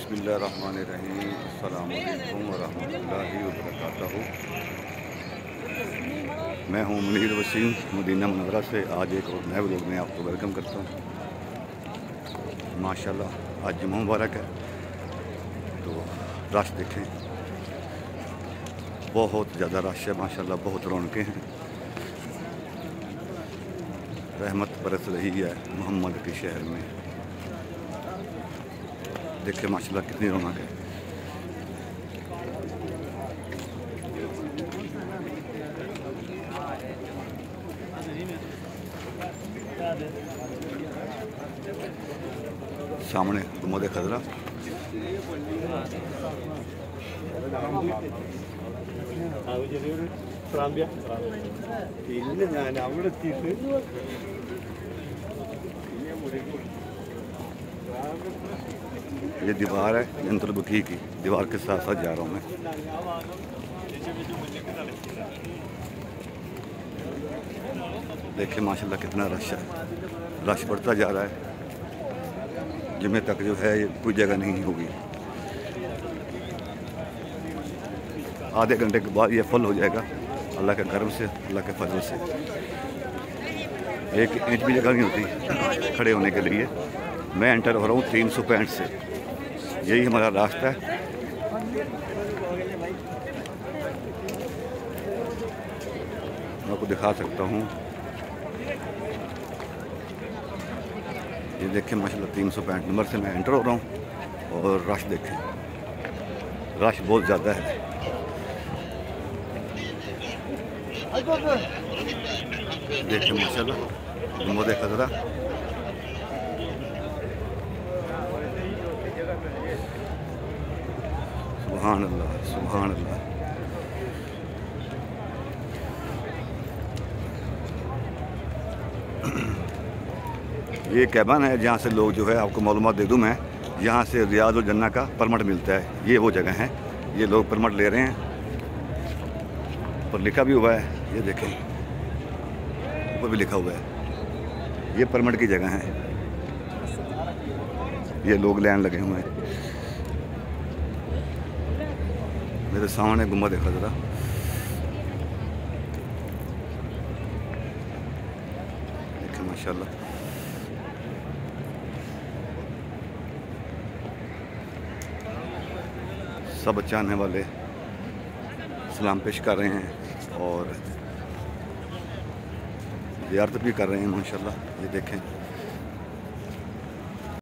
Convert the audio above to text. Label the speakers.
Speaker 1: बिस्मिल्लाहिर्रहमानिर्रहीम। अस्सलामु अलैकुम वरहमतुल्लाहि वबरकातुहू। मैं हूँ मुनीर वसीम मदीना मुनव्वरा से। आज एक और नए व्लॉग में आपको वेलकम करता हूँ। माशाल्लाह आज जुम्मा मुबारक है, तो रश देखें, बहुत ज़्यादा रश है माशाल्लाह, बहुत रौनकें हैं। रहमत बरस रही है मोहम्मद के शहर में। देखिए माशाल्लाह कितनी रौनक है। सामने गुंबद खजरा, ये दीवार है जंतुल बकी की। दीवार के साथ साथ जा रहा हूँ मैं। देखिए माशाल्लाह कितना रश है, रश बढ़ता जा रहा है। जुम्मे तक जो है ये कोई जगह नहीं होगी। आधे घंटे के बाद ये फुल हो जाएगा अल्लाह के करम से, अल्लाह के फजल से। एक इंच भी जगह नहीं होती खड़े होने के लिए। मैं एंटर हो रहा हूँ 365 से। यही हमारा रास्ता है। मैं आपको दिखा सकता हूँ। ये देखें माशाल्लाह 365 नंबर से मैं एंटर हो रहा हूँ। और रश देखें, रश बहुत ज़्यादा है। देखें माशाल्लाह गुंबद खजरा, सुभान अल्लाह सुभान अल्लाह। ये कैबन है जहाँ से लोग जो है, आपको मालूमात दे दूँ मैं, यहाँ से रियाद और जन्नत का परमिट मिलता है। ये वो जगह है, ये लोग परमिट ले रहे हैं। पर लिखा भी हुआ है, ये देखें ऊपर भी लिखा हुआ है, ये परमिट की जगह है। ये लोग लाइन लगे हुए हैं। मेरे सामने गुंबद खजरा, देखें माशाल्लाह। सब चाहने वाले सलाम पेश कर रहे हैं और ज़ियारत भी कर रहे हैं माशाल्लाह। ये देखें।